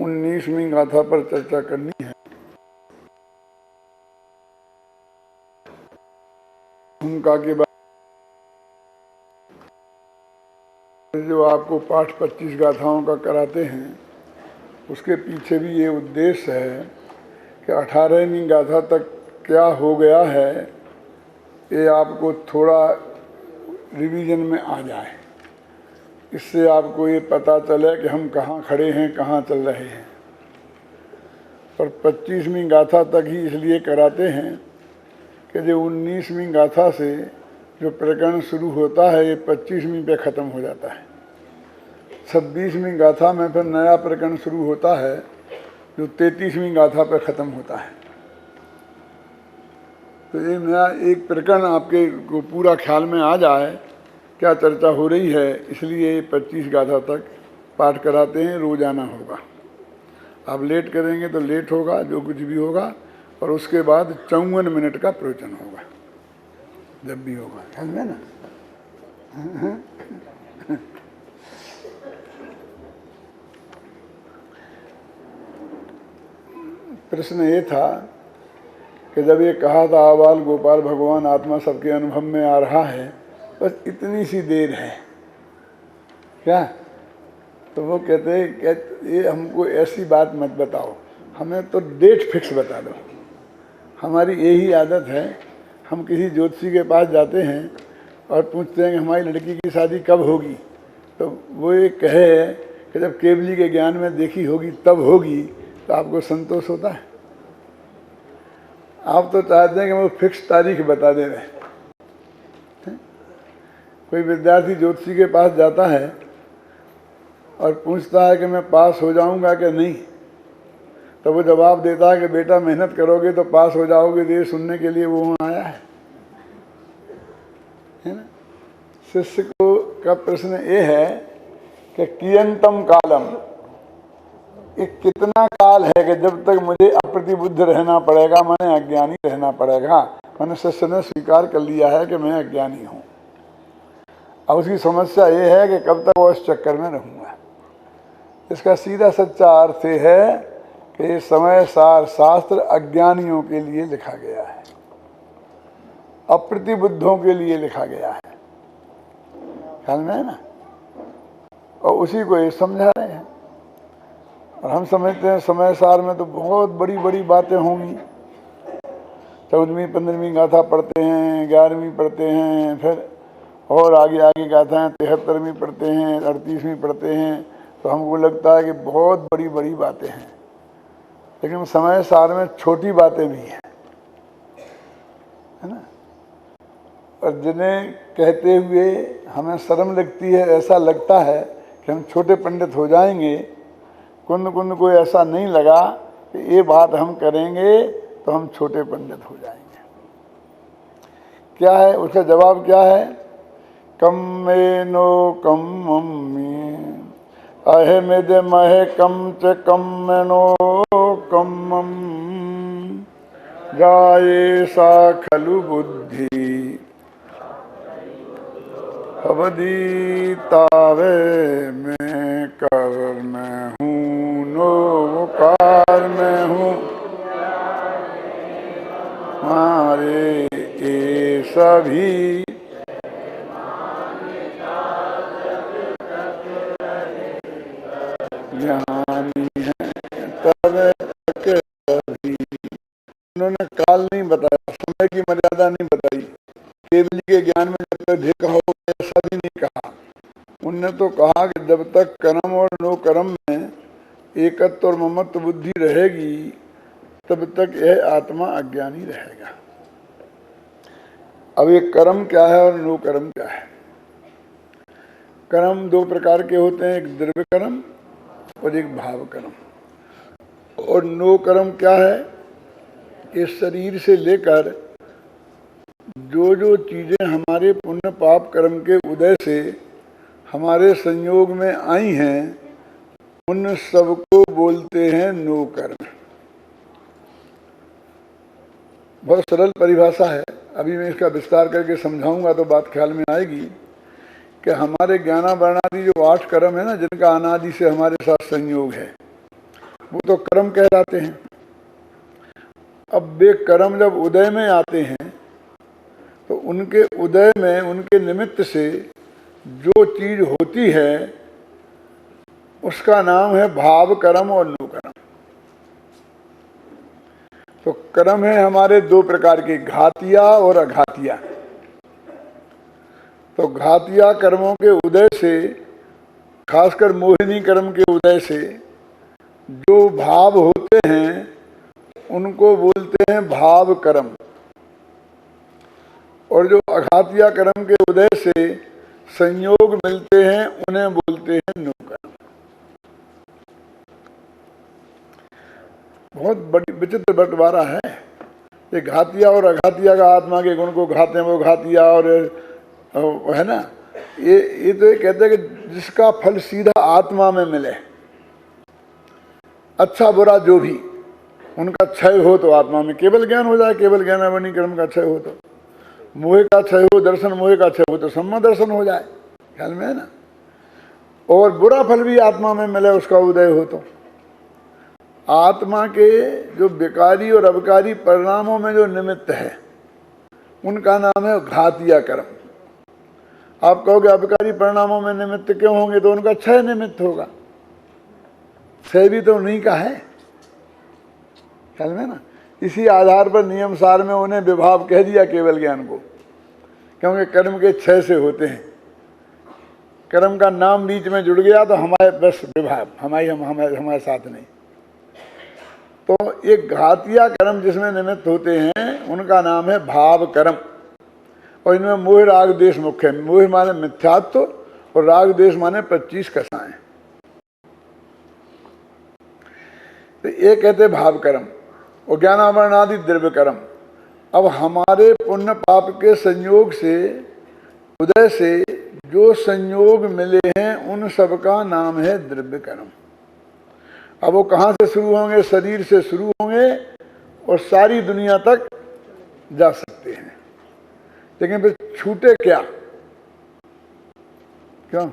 19वीं गाथा पर चर्चा करनी है। भूमिका के बाद जो आपको पाठ 25 गाथाओं का कराते हैं, उसके पीछे भी ये उद्देश्य है कि 18वीं गाथा तक क्या हो गया है, ये आपको थोड़ा रिवीजन में आ जाए। इससे आपको ये पता चले कि हम कहाँ खड़े हैं, कहाँ चल रहे हैं। और 25वीं गाथा तक ही इसलिए कराते हैं कि जो 19वीं गाथा से जो प्रकरण शुरू होता है, ये 25वीं पे ख़त्म हो जाता है। 26वीं गाथा में फिर नया प्रकरण शुरू होता है, जो 33वीं गाथा पे ख़त्म होता है। तो ये नया एक प्रकरण आपके को पूरा ख्याल में आ जाए क्या चर्चा हो रही है, इसलिए 25 गाथा तक पाठ कराते हैं। रोजाना होगा। आप लेट करेंगे तो लेट होगा, जो कुछ भी होगा। और उसके बाद 54 मिनट का प्रवचन होगा, जब भी होगा, समझ में ना। प्रश्न ये था कि जब ये कहा था आबाल गोपाल भगवान आत्मा सबके अनुभव में आ रहा है, बस इतनी सी देर है क्या? तो वो कहते ये हमको ऐसी बात मत बताओ, हमें तो डेट फिक्स बता दो। हमारी यही आदत है, हम किसी ज्योतिषी के पास जाते हैं और पूछते हैं कि हमारी लड़की की शादी कब होगी, तो वो ये कहे कि जब केवली के ज्ञान में देखी होगी तब होगी, तो आपको संतोष होता है? आप तो चाहते हैं कि वो फिक्स तारीख बता दे रहे। कोई विद्यार्थी ज्योतिषी के पास जाता है और पूछता है कि मैं पास हो जाऊंगा कि नहीं, तो वो जवाब देता है कि बेटा मेहनत करोगे तो पास हो जाओगे। ये सुनने के लिए वो वहाँ आया है ना। शिष्य को का प्रश्न ये है कि कियंतम कालम, ये कितना काल है कि जब तक मुझे अप्रतिबुद्ध रहना पड़ेगा, मैंने अज्ञानी रहना पड़ेगा। मैंने शिष्य ने स्वीकार कर लिया है कि मैं अज्ञानी हूँ। अब उसकी समस्या ये है कि कब तक वो इस चक्कर में रहूँगा। इसका सीधा सच्चा अर्थ है कि समय सार शास्त्र अज्ञानियों के लिए लिखा गया है, अप्रतिबुद्धों के लिए लिखा गया है। ख्याल में है ना। और उसी को ये समझा रहे हैं। और हम समझते हैं समय सार में तो बहुत बड़ी बड़ी बातें होंगी। 14वीं 15वीं गाथा पढ़ते हैं, 11वीं पढ़ते हैं, फिर और आगे आगे गाथाएं 73वीं पढ़ते हैं, 38वीं पढ़ते हैं, तो हमको लगता है कि बहुत बड़ी बड़ी बातें हैं। लेकिन समय सार में छोटी बातें भी हैं, है ना। और जिन्हें कहते हुए हमें शर्म लगती है, ऐसा लगता है कि हम छोटे पंडित हो जाएंगे। कुंद कुंद को ऐसा नहीं लगा कि ये बात हम करेंगे तो हम छोटे पंडित हो जाएंगे। क्या है उसका जवाब? क्या है? कम में नो कम मम्मी अहे में दे महे कम च कम में नो कम जाये सा खलु बुद्धि अवधि तावे में कर में हूँ नो कार में हूँ मारे ये सभी ज्ञानी है तब तक सभी। उन्होंने काल नहीं बताया, समय की मर्यादा नहीं बताई, केवली के ज्ञान में जब तक देखा हो ऐसा भी नहीं कहा। उनने तो कहा कि जब तक कर्म और नो कर्म में एकत्व और ममत्व बुद्धि रहेगी, तब तक यह आत्मा अज्ञानी रहेगा। अब ये कर्म क्या है और नो कर्म क्या है? कर्म दो प्रकार के होते हैं, एक द्रव्य कर्म और एक भाव कर्म। और नो कर्म क्या है? इस शरीर से लेकर जो जो चीजें हमारे पुण्य पाप कर्म के उदय से हमारे संयोग में आई हैं, उन सबको बोलते हैं नो कर्म। बहुत सरल परिभाषा है, अभी मैं इसका विस्तार करके समझाऊंगा तो बात ख्याल में आएगी कि हमारे ज्ञानावरणादि जो 8 कर्म है ना, जिनका अनादि से हमारे साथ संयोग है, वो तो कर्म कहलाते हैं। अब वे कर्म जब उदय में आते हैं तो उनके उदय में, उनके निमित्त से जो चीज होती है उसका नाम है भाव कर्म और नु कर्म। तो कर्म है हमारे दो प्रकार के, घातिया और अघातिया। तो घातिया कर्मों के उदय से, खासकर मोहिनी कर्म के उदय से जो भाव होते हैं उनको बोलते हैं भाव कर्म, और जो अघातिया कर्म के उदय से संयोग मिलते हैं उन्हें बोलते हैं नु कर्म। बहुत बड़ी विचित्र बंटवारा है ये घातिया और अघातिया का। आत्मा के गुण को घाते हैं वो घातिया, और है ना, ये तो ये कहते हैं कि जिसका फल सीधा आत्मा में मिले, अच्छा बुरा जो भी, उनका क्षय हो तो आत्मा में केवल ज्ञान हो जाए, केवल ज्ञानावनी कर्म का क्षय हो तो, मोह का क्षय हो, दर्शन मोह का क्षय हो तो सम्मा दर्शन हो जाए, ख्याल में है ना, और बुरा फल भी आत्मा में मिले उसका उदय हो तो। आत्मा के जो विकारी और अवकारी परिणामों में जो निमित्त है उनका नाम है घातिया कर्म। आप कहोगे अवकारी परिणामों में निमित्त क्यों होंगे, तो उनका क्षय निमित्त होगा, क्षय भी तो उन्हीं का है, ख्याल में ना। इसी आधार पर नियम सार में उन्हें विभाव कह दिया केवल ज्ञान को, क्योंकि कर्म के क्षय से होते हैं। कर्म का नाम बीच में जुड़ गया तो हमारे बस विभाव, हमारे साथ नहीं। तो ये घातिया कर्म जिसमें निमित्त होते हैं उनका नाम है भाव कर्म, और इनमें मोह राग द्वेष मुख्य है। मोह माने मिथ्यात्व और राग द्वेष माने 25 कसाएं। तो ये कहते भाव कर्म और ज्ञानावरण आदि द्रव्य कर्म। अब हमारे पुण्य पाप के संयोग से, उदय से जो संयोग मिले हैं उन सब का नाम है द्रव्य कर्म। अब वो कहाँ से शुरू होंगे, शरीर से शुरू होंगे और सारी दुनिया तक जा सकते हैं, लेकिन फिर छूटे क्या, क्यों?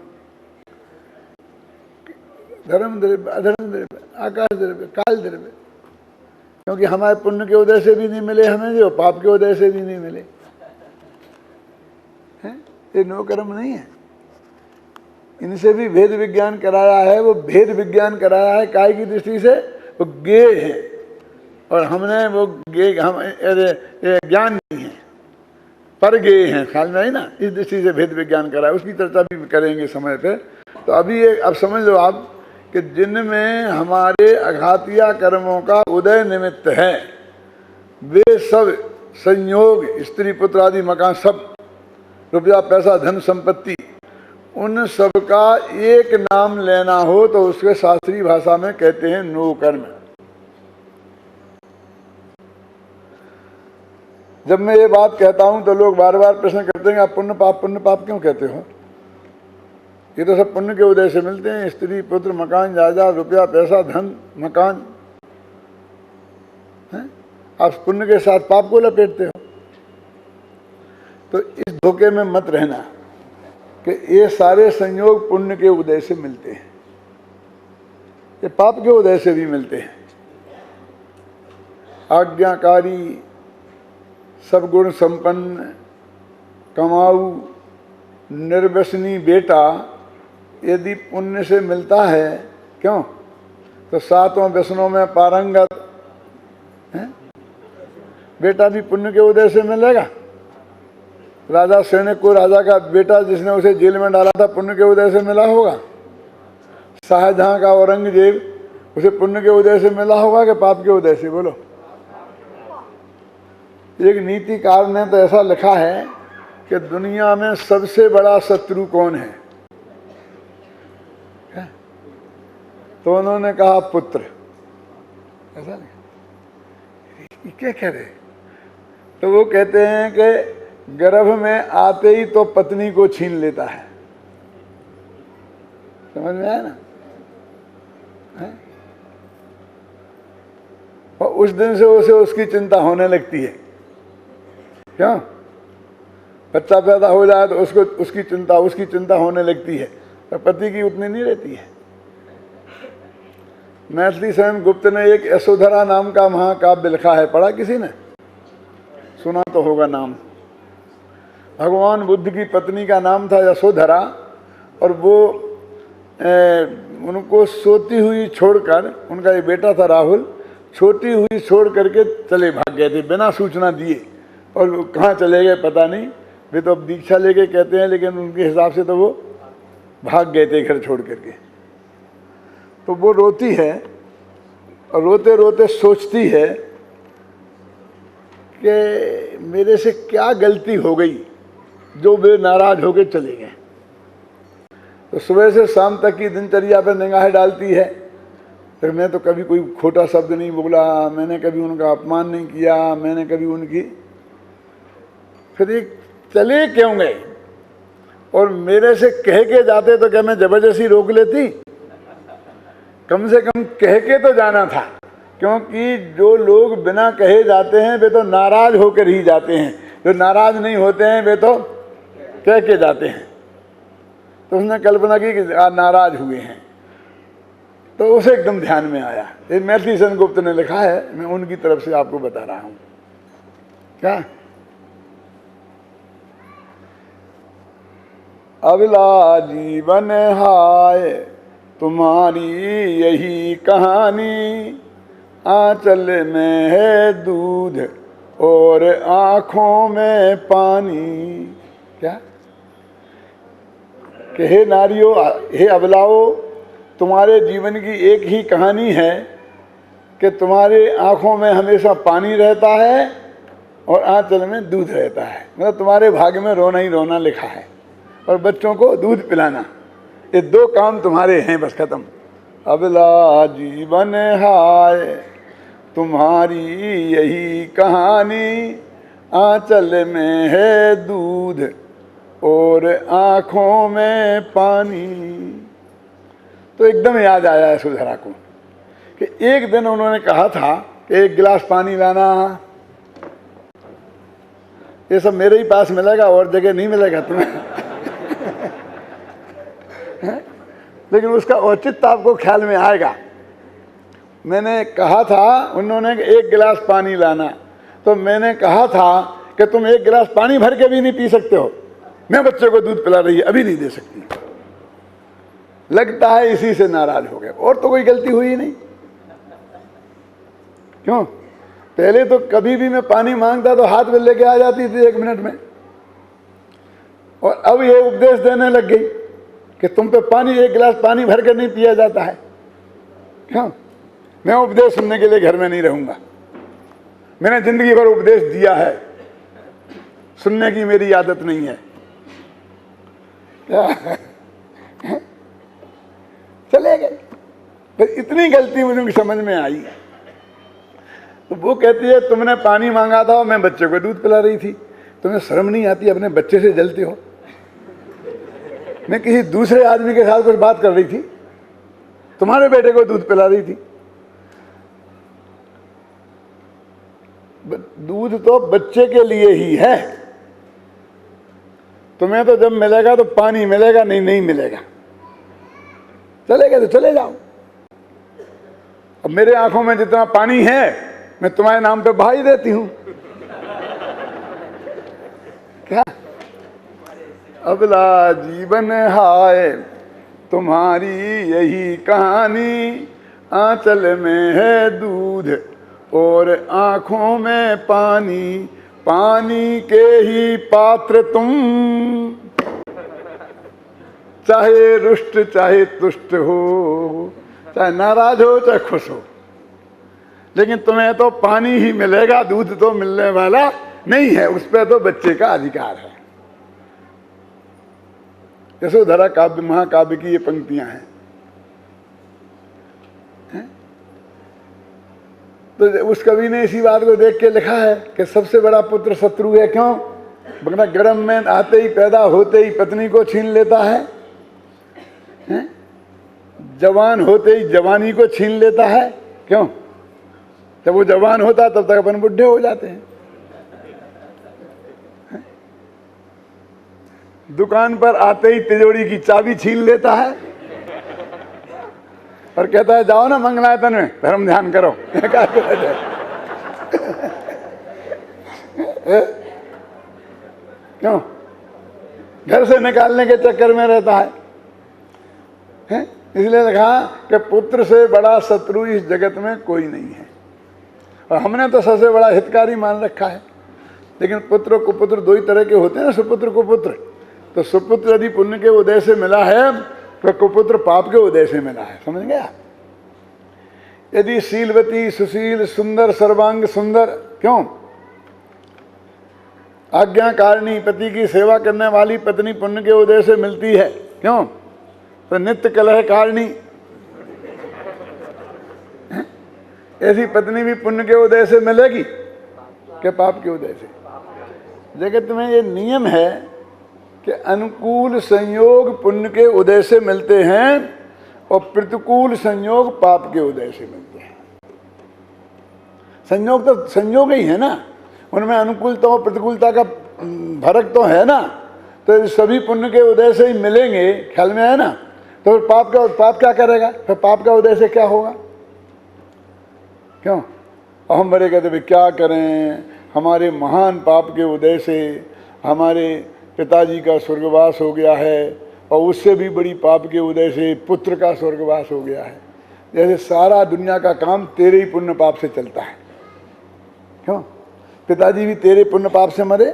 धर्म द्रव्य, अधर्म द्रव्य, आकाश द्रव्य, काल द्रव्य। क्योंकि हमारे पुण्य के उदय से भी नहीं मिले हमें, जो पाप के उदय से भी नहीं मिले हैं, ये नो कर्म नहीं है। इनसे भी भेद विज्ञान कराया है, वो भेद विज्ञान कराया है काय की दृष्टि से, वो ज्ञेय है, और हमने वो ज्ञेय, हम ज्ञान नहीं है, पर ज्ञेय है, ख्याल में है ना। इस दृष्टि से भेद विज्ञान कराया, उसकी चर्चा भी करेंगे समय पे। तो अभी अब समझ लो आप कि जिनमें हमारे अघातिया कर्मों का उदय निमित्त है वे सब संयोग, स्त्री पुत्र आदि मकान, सब रुपया पैसा धन संपत्ति, उन सब का एक नाम लेना हो तो उसके शास्त्रीय भाषा में कहते हैं नो कर्म। जब मैं ये बात कहता हूं तो लोग बार बार प्रश्न करते हैं आप पुण्य पाप क्यों कहते हो? ये तो सब पुण्य के उदय से मिलते हैं, स्त्री पुत्र मकान जायदाद रुपया पैसा धन मकान है? आप पुण्य के साथ पाप को लपेटते हो। तो इस धोखे में मत रहना कि ये सारे संयोग पुण्य के उदय से मिलते हैं, ये पाप के उदय से भी मिलते हैं। आज्ञाकारी, सब गुण संपन्न, कमाऊ, निर्व्यसनी बेटा यदि पुण्य से मिलता है, क्यों? तो सातों व्यसनों में पारंगत है, बेटा भी पुण्य के उदय से मिलेगा। राजा सैनिक को राजा का बेटा जिसने उसे जेल में डाला था पुण्य के उदय से मिला होगा। शाहजहां का औरंगजेब उसे पुण्य के उदय से मिला होगा कि पाप के उदय से? बोलो। एक नीतिकार ने तो ऐसा लिखा है कि दुनिया में सबसे बड़ा शत्रु कौन है? तो उन्होंने कहा पुत्र। ऐसा नहीं, क्या कह रहे? तो वो कहते हैं कि गर्भ में आते ही तो पत्नी को छीन लेता है। समझ में आया ना? है? और उस दिन से उसे उसकी चिंता होने लगती है। क्यों? बच्चा पैदा हो जाए तो उसको उसकी चिंता होने लगती है, तो पति की उतनी नहीं रहती है। मैथिली स्वयं गुप्त ने एक यशोधरा नाम का महाकाव्य लिखा है, पढ़ा किसी ने? सुना तो होगा नाम। भगवान बुद्ध की पत्नी का नाम था यशोधरा, और वो उनको सोती हुई छोड़कर, उनका एक बेटा था राहुल, छोटी हुई छोड़ करके चले भाग गए थे बिना सूचना दिए। और वो कहाँ चले गए पता नहीं, वे तो अब दीक्षा लेके कहते हैं, लेकिन उनके हिसाब से तो वो भाग गए थे घर छोड़ करके। तो वो रोती है और रोते रोते सोचती है कि मेरे से क्या गलती हो गई जो वे नाराज होकर चले गए। तो सुबह से शाम तक की दिनचर्या पर निगाह डालती है, तो मैं तो कभी कोई खोटा शब्द नहीं बोला, मैंने कभी उनका अपमान नहीं किया, मैंने कभी उनकी, फिर ये चले क्यों गए? और मेरे से कह के जाते तो क्या मैं जबरदस्ती रोक लेती? कम से कम कह के तो जाना था, क्योंकि जो लोग बिना कहे जाते हैं वे तो नाराज होकर ही जाते हैं, जो नाराज नहीं होते हैं वे तो कह के जाते हैं। तो उसने कल्पना की कि नाराज हुए हैं, तो उसे एकदम ध्यान में आया। ये मैथिली स्वयं गुप्त ने लिखा है, मैं उनकी तरफ से आपको बता रहा हूं। क्या? अबला जीवन हाय तुम्हारी यही कहानी, आंचल में है दूध और आंखों में पानी। क्या? कि हे नारियों, हे अबलाओ, तुम्हारे जीवन की एक ही कहानी है कि तुम्हारे आंखों में हमेशा पानी रहता है और आंचल में दूध रहता है। मतलब तुम्हारे भाग्य में रोना ही रोना लिखा है और बच्चों को दूध पिलाना, ये दो काम तुम्हारे हैं, बस खत्म। अबला जीवन हाय तुम्हारी यही कहानी, आंचल में है दूध और आंखों में पानी। तो एकदम याद आया यशोधरा को कि एक दिन उन्होंने कहा था कि एक गिलास पानी लाना। ये सब मेरे ही पास मिलेगा, और जगह नहीं मिलेगा तुम्हें। लेकिन उसका औचित्य आपको ख्याल में आएगा। मैंने कहा था, उन्होंने एक गिलास पानी लाना, तो मैंने कहा था कि तुम एक गिलास पानी भर के भी नहीं पी सकते हो, मैं बच्चे को दूध पिला रही है, अभी नहीं दे सकती। लगता है इसी से नाराज हो गए, और तो कोई गलती हुई नहीं। क्यों? पहले तो कभी भी मैं पानी मांगता तो हाथ में लेके आ जाती थी 1 मिनट में, और अब ये उपदेश देने लग गई कि तुम पे पानी, एक गिलास पानी भर कर नहीं पिया जाता है। क्यों? मैं उपदेश सुनने के लिए घर में नहीं रहूंगा। मैंने जिंदगी भर उपदेश दिया है, सुनने की मेरी आदत नहीं है। चले गए। फिर इतनी गलती मुझे समझ में आई, तो वो कहती है तुमने पानी मांगा था और मैं बच्चे को दूध पिला रही थी, तुम्हें शर्म नहीं आती? अपने बच्चे से जलते हो। मैं किसी दूसरे आदमी के साथ कुछ बात कर रही थी, तुम्हारे बेटे को दूध पिला रही थी। दूध तो बच्चे के लिए ही है, तुम्हें तो जब मिलेगा तो पानी मिलेगा, नहीं नहीं मिलेगा। चले गए तो चले जाओ। अब मेरे आंखों में जितना पानी है मैं तुम्हारे नाम पे बहा ही देती हूं। क्या? अबला जीवन हाय तुम्हारी यही कहानी, आंचल में है दूध और आंखों में पानी, पानी के ही पात्र तुम, चाहे रुष्ट चाहे तुष्ट हो, चाहे नाराज हो चाहे खुश हो, लेकिन तुम्हें तो पानी ही मिलेगा, दूध तो मिलने वाला नहीं है, उस पर तो बच्चे का अधिकार है। यशोधरा काव्य महाकाव्य की ये पंक्तियां हैं। तो उस कवि ने इसी बात को देख के लिखा है कि सबसे बड़ा पुत्र शत्रु है। क्यों? बगना गर्म में आते ही, पैदा होते ही पत्नी को छीन लेता है, जवान होते ही जवानी को छीन लेता है। क्यों? जब वो जवान होता है तब तक अपन बुढ़े हो जाते हैं। दुकान पर आते ही तिजोरी की चाबी छीन लेता है, और कहता है जाओ ना मंगलायतन में धर्म ध्यान करो। क्या करा जाए? क्यों? घर से निकालने के चक्कर में रहता है। इसलिए कहा कि पुत्र से बड़ा शत्रु इस जगत में कोई नहीं है, और हमने तो सबसे बड़ा हितकारी मान रखा है। लेकिन पुत्र कुपुत्र दो ही तरह के होते हैं ना, सुपुत्र कुपुत्र। तो सुपुत्र यदि पुण्य के उदय से मिला है तो कुपुत्र पाप के उदय से मिला है, समझ गया? यदि शीलवती सुशील सुंदर सर्वांग सुंदर, क्यों आज्ञाकारिणी पति की सेवा करने वाली पत्नी पुण्य के उदय से मिलती है, क्यों? तो नित्य कलह कारिणी ऐसी पत्नी भी पुण्य के उदय से मिलेगी कि पाप के उदय से? जगत में ये नियम है कि अनुकूल संयोग पुण्य के उदय से मिलते हैं और प्रतिकूल संयोग पाप के उदय से मिलते हैं। संयोग तो संयोग ही है ना, उनमें अनुकूलता और प्रतिकूलता का फर्क तो है ना। तो सभी पुण्य के उदय से ही मिलेंगे, ख्याल में है ना? तो पाप क्या करेगा? फिर पाप का उदय से क्या होगा? क्यों? और हम बड़े कहते भाई क्या करें, हमारे महान पाप के उदय से हमारे पिताजी का स्वर्गवास हो गया है, और उससे भी बड़ी पाप के उदय से पुत्र का स्वर्गवास हो गया है। जैसे सारा दुनिया का काम तेरे ही पुण्य पाप से चलता है। क्यों? पिताजी भी तेरे पुण्य पाप से मरे,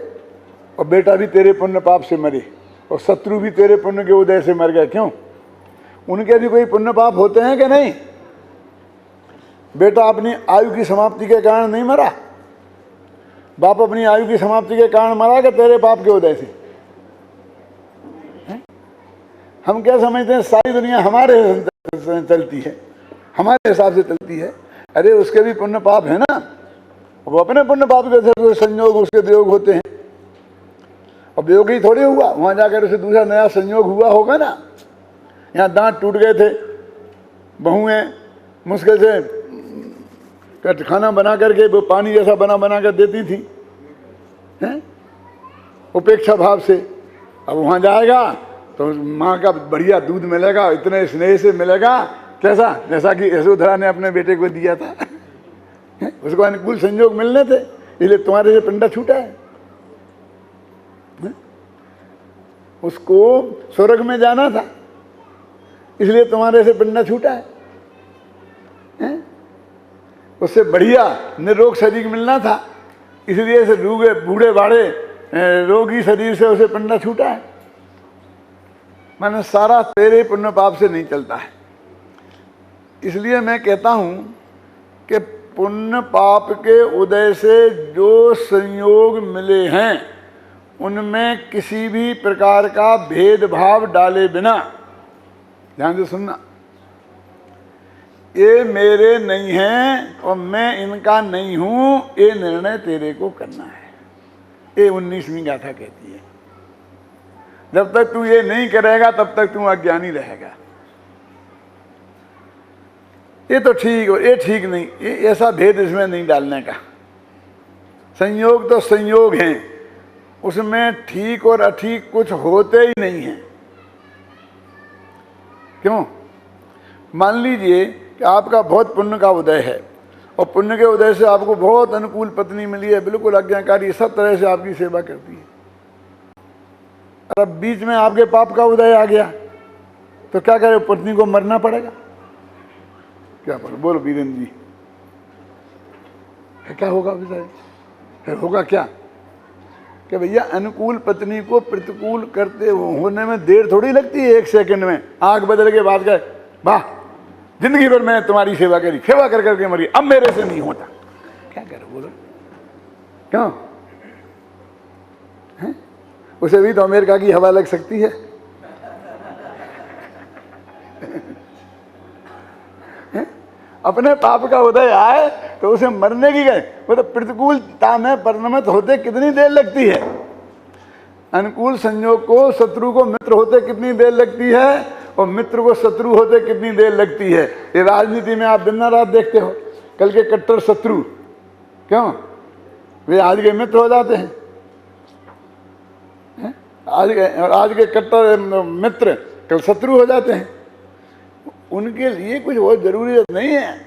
और बेटा भी तेरे पुण्य पाप से मरे, और शत्रु भी तेरे पुण्य के उदय से मर गए। क्यों? उनके भी कोई पुण्य पाप होते हैं कि नहीं? बेटा अपनी आयु की समाप्ति के कारण नहीं मरा, बाप अपनी आयु की समाप्ति के कारण मरा कि तेरे पाप के उदय से? हम क्या समझते हैं सारी दुनिया हमारे चलती है, हमारे हिसाब से चलती है। अरे उसके भी पुण्य पाप है ना, वो अपने पुण्य पाप के संयोग उसके वियोग होते हैं। और वियोग ही थोड़ी हुआ, वहां जाकर उसे दूसरा नया संयोग हुआ होगा ना। यहाँ दांत टूट गए थे, बहुएं मुश्किल से खाना बना करके वो पानी जैसा बना बना कर देती थी, हैं? उपेक्षा भाव से। अब वहाँ जाएगा तो माँ का बढ़िया दूध मिलेगा, इतने स्नेह से मिलेगा, कैसा? जैसा कि यशोधरा ने अपने बेटे को दिया था। उसको अनुकूल संयोग मिलने थे, इसलिए तुम्हारे से पिंडा छूटा है। उसको स्वर्ग में जाना था, इसलिए तुम्हारे से पिंडा छूटा है। उससे बढ़िया निरोग शरीर मिलना था, इसलिए से रूगे बूढ़े बाड़े रोगी शरीर से उसे पिंडा छूटा है। माने सारा तेरे पुण्य पाप से नहीं चलता है। इसलिए मैं कहता हूं कि पुण्य पाप के उदय से जो संयोग मिले हैं उनमें किसी भी प्रकार का भेदभाव डाले बिना, ध्यान से सुनना, ये मेरे नहीं हैं और मैं इनका नहीं हूं, ये निर्णय तेरे को करना है। ये 19वीं गाथा कहती है। जब तक तू ये नहीं करेगा तब तक तू अज्ञानी रहेगा। ये तो ठीक हो, ये ठीक नहीं, ये ऐसा भेद इसमें नहीं डालने का। संयोग तो संयोग हैं, उसमें ठीक और अठीक कुछ होते ही नहीं है। क्यों? मान लीजिए कि आपका बहुत पुण्य का उदय है और पुण्य के उदय से आपको बहुत अनुकूल पत्नी मिली है, बिल्कुल आज्ञाकारी, सब तरह से आपकी सेवा करती है। और अब बीच में आपके पाप का उदय आ गया तो क्या करें? पत्नी को मरना पड़ेगा। क्या पड़े? बोलो वीरेंद्र जी, क्या होगा? फिर होगा क्या कि भैया अनुकूल पत्नी को प्रतिकूल करते होने में देर थोड़ी लगती है। 1 सेकंड में आंख बदल के बाद गए, वाह जिंदगी भर मैंने तुम्हारी सेवा करी, सेवा कर करके मरी, अब मेरे से नहीं होता। क्या करो बोलो? क्यों? है? उसे भी तो अमेरिका की हवा लग सकती है। अपने पाप का उदय आए तो उसे मरने की गए, वो तो प्रतिकूलता में परिणमित होते कितनी देर लगती है। अनुकूल संयोग को शत्रु को मित्र होते कितनी देर लगती है, और मित्र को शत्रु होते कितनी देर लगती है। ये राजनीति में आप दिन रात देखते हो, कल के कट्टर शत्रु, क्यों? वे आज के मित्र हो जाते हैं। आज के कट्टर मित्र कल शत्रु हो जाते हैं। उनके लिए कुछ बहुत जरूरियत नहीं है।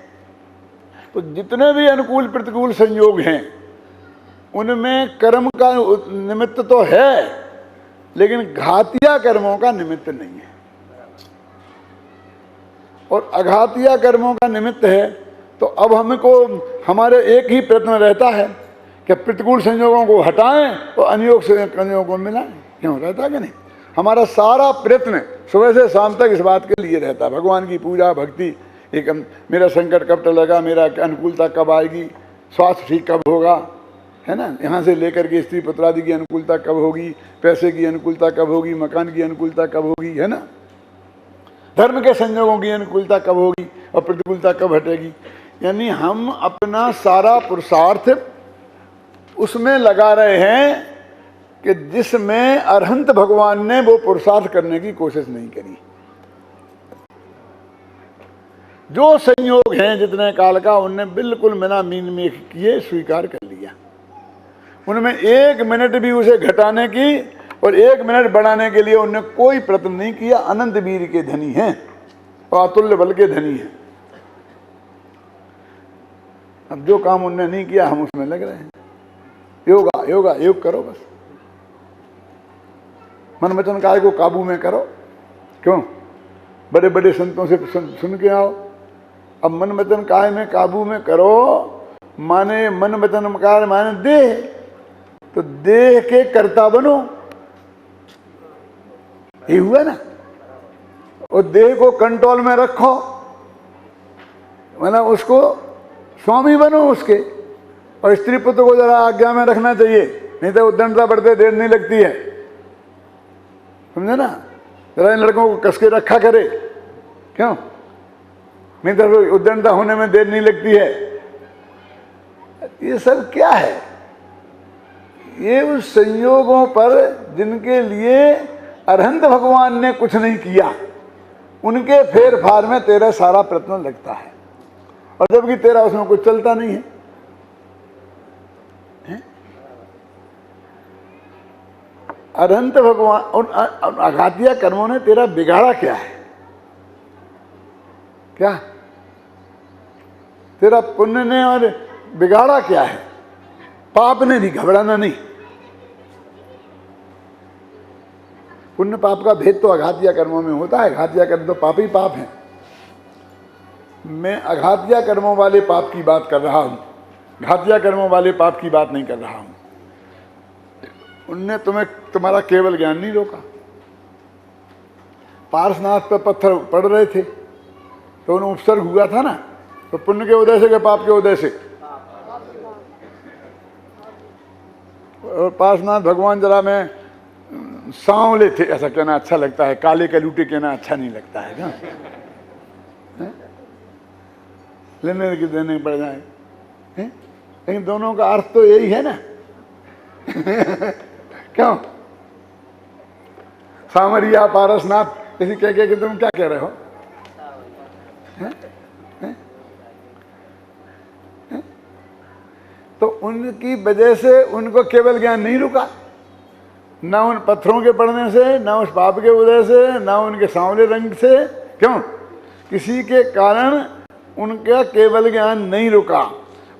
तो जितने भी अनुकूल प्रतिकूल संयोग हैं उनमें कर्म का निमित्त तो है, लेकिन घातिया कर्मों का निमित्त नहीं है। और अघातिया कर्मों का निमित्त है। तो अब हमको हमारे एक ही प्रयत्न रहता है कि प्रतिकूल संयोगों को हटाएं और अनुयोग संयोगों को मिलाएं। क्यों रहता कि नहीं? हमारा सारा प्रयत्न सुबह से शाम तक इस बात के लिए रहता है, भगवान की पूजा भक्ति। एक मेरा संकट कब टलेगा, मेरा अनुकूलता कब आएगी, स्वास्थ्य ठीक कब होगा, है ना, यहाँ से लेकर के स्त्री पुत्र आदि की अनुकूलता कब होगी, पैसे की अनुकूलता कब होगी, मकान की अनुकूलता कब होगी, है ना, धर्म के संयोगों की अनुकूलता कब होगी और प्रतिकूलता कब हटेगी। यानी हम अपना सारा पुरुषार्थ उसमें लगा रहे हैं कि जिसमें अरहंत भगवान ने वो पुरुषार्थ करने की कोशिश नहीं करी। जो संयोग हैं जितने काल का उनने बिल्कुल बिना मीन मेख किए स्वीकार कर लिया। उनमें एक मिनट भी उसे घटाने की और एक मिनट बढ़ाने के लिए उनने कोई प्रयत्न नहीं किया। अनंत वीर के धनी हैं और अतुल्य बल के धनी हैं। अब जो काम उनने नहीं किया हम उसमें लग रहे हैं। योगा योगा योग करो, बस मन वचन काया को काबू में करो। क्यों? बड़े बड़े संतों से सुन के आओ। अब मन वचन काया में काबू में करो माने मन वचन काया माने देह, तो देह के कर्ता बनो, ये हुआ ना। और देह को कंट्रोल में रखो, मतलब उसको स्वामी बनो उसके। और स्त्री पुत्र को जरा आज्ञा में रखना चाहिए, नहीं तो उद्दंडता बढ़ते देर नहीं लगती है, समझे ना। जरा इन लड़कों को कस के रखा करे, क्यों? नहीं तो उद्दंडता होने में देर नहीं लगती है। ये सब क्या है? ये उस संयोगों पर जिनके लिए अरहंत भगवान ने कुछ नहीं किया, उनके फेर फार में तेरा सारा प्रयत्न लगता है, और जबकि तेरा उसमें कुछ चलता नहीं है। अरहंत भगवान और आघातिया कर्मों ने तेरा बिगाड़ा क्या है? क्या तेरा पुण्य ने और बिगाड़ा क्या है? पाप ने नहीं, घबराना नहीं। पुण्य पाप का भेद तो अघातिया कर्मों में होता है। अघातिया कर्म तो पाप ही पाप है। मैं अघातिया कर्मों वाले पाप की बात कर रहा हूं, घातिया कर्मों वाले पाप की बात नहीं कर रहा हूं। उनने तुम्हारा केवल ज्ञान नहीं रोका। पार्श्वनाथ पर पत्थर पड़ रहे थे तो उन्हें उपसर्ग हुआ था ना, तो पुण्य के उदय से के पाप के उदय से? और पार्श्वनाथ भगवान जरा में सांवले थे, ऐसा कहना अच्छा लगता है, काले कलूटे कहना अच्छा नहीं लगता है ना, लेने के देने पड़ जाए। लेकिन दोनों का अर्थ तो यही है ना। क्यों? सामरिया पारसनाथ इसी कह के तुम क्या कह रहे हो? तो उनकी वजह से उनको केवल ज्ञान नहीं रुका, ना उन पत्थरों के पड़ने से, ना उस पाप के उदय से, ना उनके सांवले रंग से। क्यों? किसी के कारण उनका केवल ज्ञान नहीं रुका।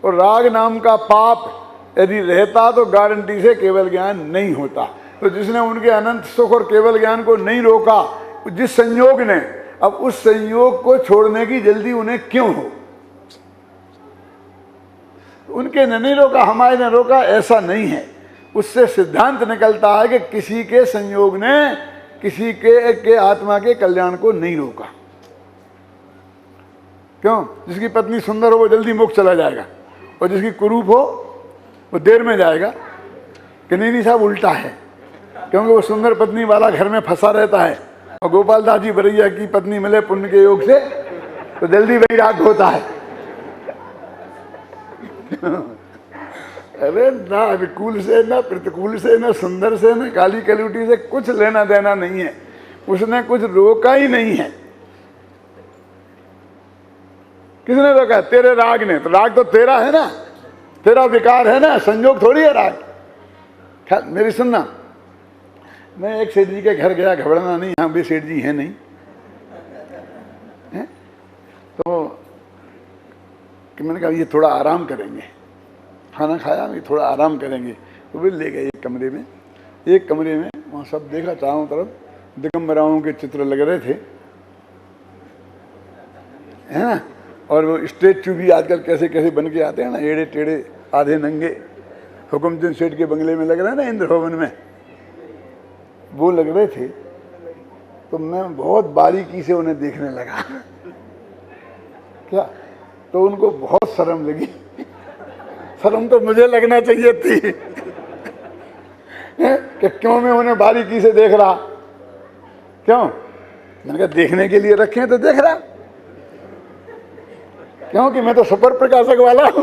और राग नाम का पाप यदि रहता तो गारंटी से केवल ज्ञान नहीं होता। तो जिसने उनके अनंत सुख और केवल ज्ञान को नहीं रोका, जिस संयोग ने, अब उस संयोग को छोड़ने की जल्दी उन्हें क्यों हो? उनके ने नहीं रोका, हमारे ने रोका, ऐसा नहीं है। उससे सिद्धांत निकलता है कि किसी के संयोग ने किसी के आत्मा के कल्याण को नहीं रोका। क्यों? जिसकी पत्नी सुंदर हो वो जल्दी मोक्ष चला जाएगा, और जिसकी कुरूप हो वो देर में जाएगा। कि नहीं साहब, उल्टा है, क्योंकि वो सुंदर पत्नी वाला घर में फंसा रहता है, और गोपाल दास जी बरैया की पत्नी मिले पुण्य के योग से तो जल्दी वैराग होता है। अरे ना अनुकूल से, ना प्रतिकूल से, ना सुंदर से, ना काली कलूटी से कुछ लेना देना नहीं है। उसने कुछ रोका ही नहीं है। किसने रोका? तेरे राग ने। तो राग तो तेरा है ना, तेरा विकार है ना, संयोग थोड़ी है राग। मेरी सुनना, मैं एक सेठ जी के घर गया, घबराना नहीं, यहाँ भी सेठ जी है नहीं है? कि मैंने कहा ये थोड़ा आराम करेंगे, खाना खाया अभी थोड़ा आराम करेंगे। तो वे ले गए एक कमरे में। एक कमरे में वहाँ सब देखा, चारों तरफ दिगंबराओं के चित्र लग रहे थे, है ना। और वो स्टैचू भी आजकल कैसे कैसे बन के आते हैं ना, एड़े टेढ़े आधे नंगे, हुकुमचंद सेठ के बंगले में लग रहे हैं ना, इंद्र भवन में, वो लग रहे थे। तो मैं बहुत बारीकी से उन्हें देखने लगा क्या, तो उनको बहुत शर्म लगी। शर्म तो मुझे लगना चाहिए थी कि क्यों मैं उन्हें बारीकी से देख रहा, क्यों? मैंने कहा देखने के लिए रखे हैं तो देख रहा, क्योंकि मैं तो सुपर प्रकाशक वाला हूं।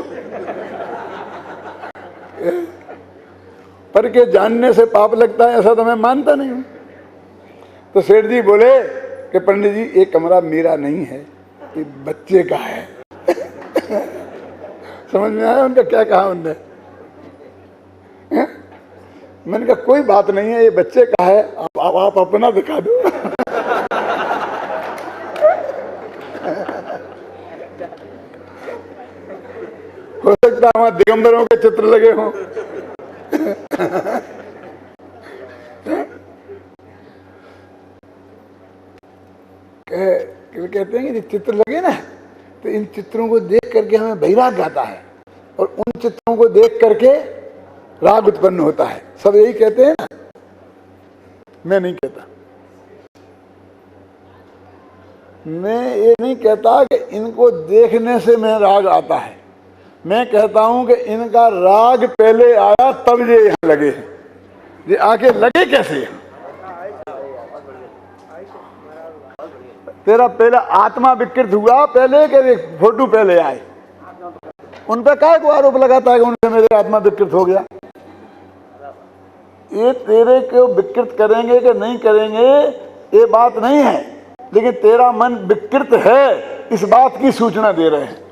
पर के जानने से पाप लगता है ऐसा तो मैं मानता नहीं हूं। तो सेठ जी बोले कि पंडित जी ये कमरा मेरा नहीं है, ये बच्चे का है। समझ में आया उनका क्या कहा उनने? मैंने कहा कोई बात नहीं है, ये बच्चे का है, आप अपना दिखा दो। हो सकता है वहां दिगंबरों के चित्र लगे हों। कहते हैं कि चित्र लगे ना, तो इन चित्रों को देख करके हमें वैराग्य आता है, और उन चित्रों को देख करके राग उत्पन्न होता है। सब यही कहते हैं ना, मैं नहीं कहता। मैं ये नहीं कहता कि इनको देखने से मैं राग आता है, मैं कहता हूं कि इनका राग पहले आया तब ये यहां लगे हैं। ये आके लगे कैसे? तेरा पहले आत्मा विकृत हुआ पहले के फोटो पहले आए, उन पर काय को आरोप लगाता है कि उनसे मेरे आत्मा विकृत हो गया? ये तेरे को विकृत करेंगे कि नहीं करेंगे ये बात नहीं है, लेकिन तेरा मन विकृत है इस बात की सूचना दे रहे हैं।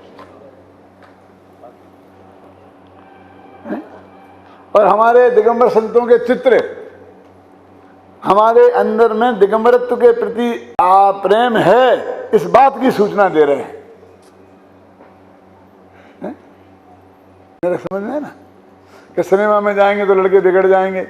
और हमारे दिगंबर संतों के चित्र हमारे अंदर में दिगंबरत्व के प्रति प्रेम है इस बात की सूचना दे रहे हैं। मेरे समझ में है ना कि सिनेमा में जाएंगे तो लड़के बिगड़ जाएंगे,